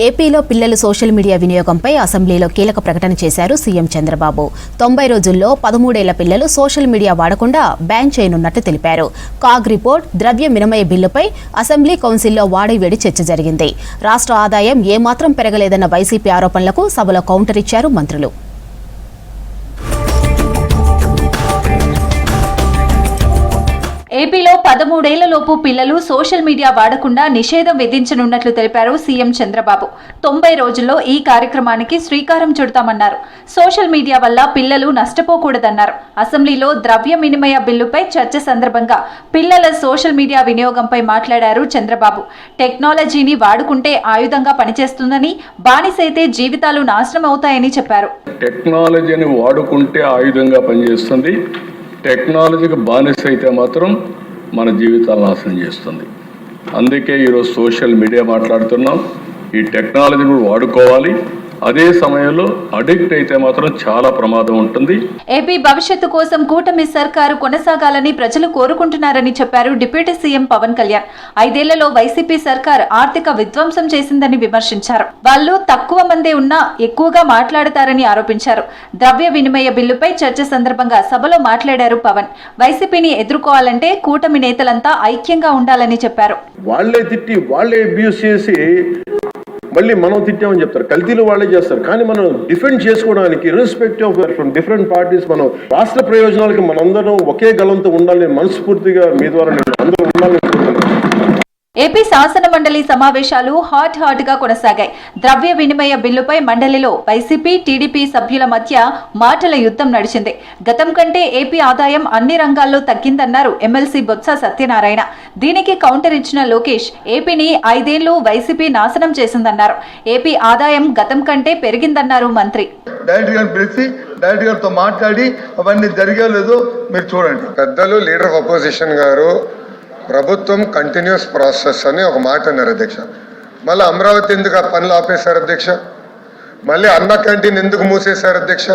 ఏపీలో పిల్లలు social media వినియోగంపై అసెంబ్లీలో కీలక ప్రకటన చేశారు సీఎం చంద్రబాబు. 90 రోజుల్లో 13 ఏళ్ల పిల్లలు సోషల్ మీడియా వాడకుండా బ్యాన్ చేయనున్నట్టు తెలిపారు. కాగ్ రిపోర్ట్, ద్రవ్య వినిమయ బిల్లుపై అసెంబ్లీ కౌన్సిల్లో వాడివేడి చర్చ జరిగింది. రాష్ట్ర ఆదాయం ఏమాత్రం పెరగలేదన్న వైసీపీ ఆరోపణలకు సభలో కౌంటర్ ఇచ్చారు మంత్రులు. ఏపీలో 13 ఏళ్లలోపు పిల్లలు సోషల్ మీడియా వాడకుండా నిషేధం విధించనున్నట్లు తెలిపారు సీఎం చంద్రబాబు. 90 రోజుల్లో ఈ కార్యక్రమానికి శ్రీకారం చుడతామన్నారు. సోషల్ మీడియా వల్ల పిల్లలు నష్టపోకూడదన్నారు. అసెంబ్లీలో ద్రవ్య వినిమయ బిల్లుపై చర్చ సందర్భంగా పిల్లల సోషల్ మీడియా వినియోగంపై మాట్లాడారు చంద్రబాబు. టెక్నాలజీని వాడుకుంటే ఆయుధంగా పనిచేస్తుందని, బానిసైతే జీవితాలు నాశనం అవుతాయని చెప్పారు. టెక్నాలజీని వాడుకుంటే ఆయుధంగా పనిచేస్తుంది, టెక్నాలజీకి బానిస అయితే మాత్రం మన జీవితాలు నాశనం చేస్తుంది. అందుకే ఈరోజు సోషల్ మీడియా మాట్లాడుతున్నాం. ఈ టెక్నాలజీని వాడుకోవాలి, అదే సమయంలో అడిక్ట్ అయితే మాత్రం చాలా ప్రమాదం ఉంటుంది. ఏపీ భవిష్యత్తు కోసం కూటమి సర్కారు కొనసాగాలని ప్రజలు కోరుకుంటున్నారని చెప్పారు డిప్యూటీ సీఎం పవన్ కళ్యాణ్. 5 ఏళ్లలో వైసీపీ సర్కార్ ఆర్థిక విధ్వంసం చేసిందని విమర్శించారు. వాళ్ళు తక్కువ మందే ఉన్నా ఎక్కువగా మాట్లాడతారని ఆరోపించారు. ద్రవ్య వినిమయ బిల్లుపై చర్చ సందర్భంగా సభలో మాట్లాడారు పవన్. వైసీపీని ఎదుర్కోవాలంటే కూటమి నేతలంతా ఐక్యంగా ఉండాలని చెప్పారు. వాళ్ళే తిట్టి వాళ్ళే అబ్యూస్ చేసి మళ్ళీ మనం తిట్టామని చెప్తారు. కల్తీలు వాళ్ళే చేస్తారు. కానీ మనం డిఫెండ్ చేసుకోవడానికి irrespective of from different parties మనం రాష్ట్ర ప్రయోజనాలకి మనందరం ఒకే గలంతో ఉండాలని మనస్ఫూర్తిగా మీ ద్వారా నేను అందరూ ఉండాలని కోరుతున్నాను. ఏపీ శాసన మండలి సమావేశాలు హాట్ గా కొనసాగాయి. ద్రవ్య వినిమయ బిల్లుపై మండలిలో వైసీపీ, టీడీపీ సభ్యుల మధ్య మాటల యుద్ధం నడిచింది. గతం కంటే ఏపీ ఆదాయం అన్ని రంగాల్లో తగ్గిందన్నారు ఎమ్మెల్సీ బొత్స సత్యనారాయణ. దీనికి కౌంటర్ ఇచ్చిన లోకేష్, ఏపీని 5 ఏళ్లు వైసీపీ నాశనం చేసిందన్నారు. ఏపీ ఆదాయం గతం కంటే పెరిగిందన్నారు మంత్రి. డైరెక్ట్ గారితో మాట్లాడి అవన్నీ జరిగేలేదో మీరు చూడండి. పెద్దలు లీడర్ ఆఫ్ అపోజిషన్ గారు ప్రభుత్వం కంటిన్యూస్ ప్రాసెస్ అని ఒక మాట అన్నారు అధ్యక్ష. మళ్ళీ అమరావతి ఎందుకు ఆ పనులు ఆపేశారు అధ్యక్ష? మళ్ళీ అన్న క్యాంటీన్ ఎందుకు మూసేశారు అధ్యక్ష?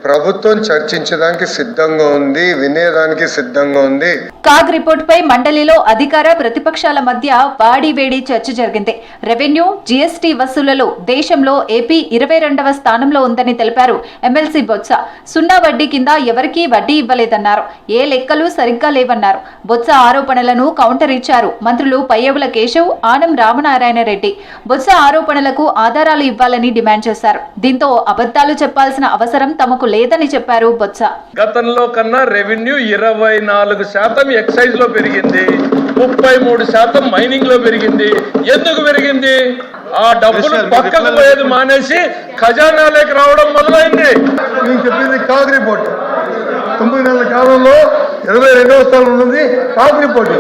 ప్రభుత్వం చర్చించడానికి సిద్ధంగా ఉంది, వినేదానికి సిద్ధంగా ఉంది. కాగ్ రిపోర్ట్ పై మండలిలో అధికార ప్రతిపక్షాల మధ్య వాడివేడి చర్చ జరిగింది. రెవెన్యూ, జీఎస్టీ వసూళ్లలో దేశంలో ఏపీ 22వ స్థానంలో ఉందని తెలిపారు ఎమ్మెల్సీ బొత్స. 0 వడ్డీ కింద ఎవరికీ వడ్డీ ఇవ్వలేదన్నారు. ఏ లెక్కలు సరిగ్గా లేవన్నారు. బొత్స ఆరోపణలను కౌంటర్ ఇచ్చారు మంత్రులు పయ్యవుల కేశవ్, ఆనం రామనారాయణ రెడ్డి. బొత్స ఆరోపణలకు ఆధారాలు ఇవ్వాలని డిమాండ్ చేశారు. దీంతో అబద్ధాలు చెప్పాల్సిన అవసరం తమకు లేదని చెప్పారు బొత్స. గతంలో కన్నా రెవెన్యూ 24% ఎక్సైజ్ లో పెరిగింది, 33% మైనింగ్ లో పెరిగింది. ఎందుకు పెరిగింది? ఆ డబ్బులు పక్కకు పోయేది మానేసి ఖజానాలోకి రావడం మొదలైంది. నేను చెప్పింది కాగ్ రిపోర్ట్. 9 నెలల కాలంలో 22వ స్థానంలో ఉంది కాగ్ రిపోర్ట్.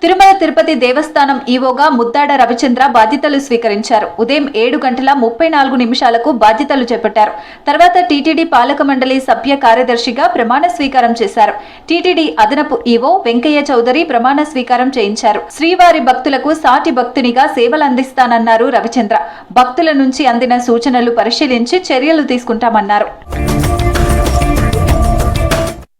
తిరుమల తిరుపతి దేవస్థానం ఈవోగా ముద్దాడ రవిచంద్ర బాధ్యతలు స్వీకరించారు. ఉదయం 7:34 బాధ్యతలు చేపట్టారు. తర్వాత టీటీడీ పాలక మండలి సభ్య కార్యదర్శిగా ప్రమాణ స్వీకారం చేశారు. టీటీడీ అదనపు ఈవో వెంకయ్య చౌదరి ప్రమాణ స్వీకారం చేయించారు. శ్రీవారి భక్తులకు సాటి భక్తునిగా సేవలు అందిస్తానన్నారు రవిచంద్ర. భక్తుల నుంచి అందిన సూచనలు పరిశీలించి చర్యలు తీసుకుంటామన్నారు.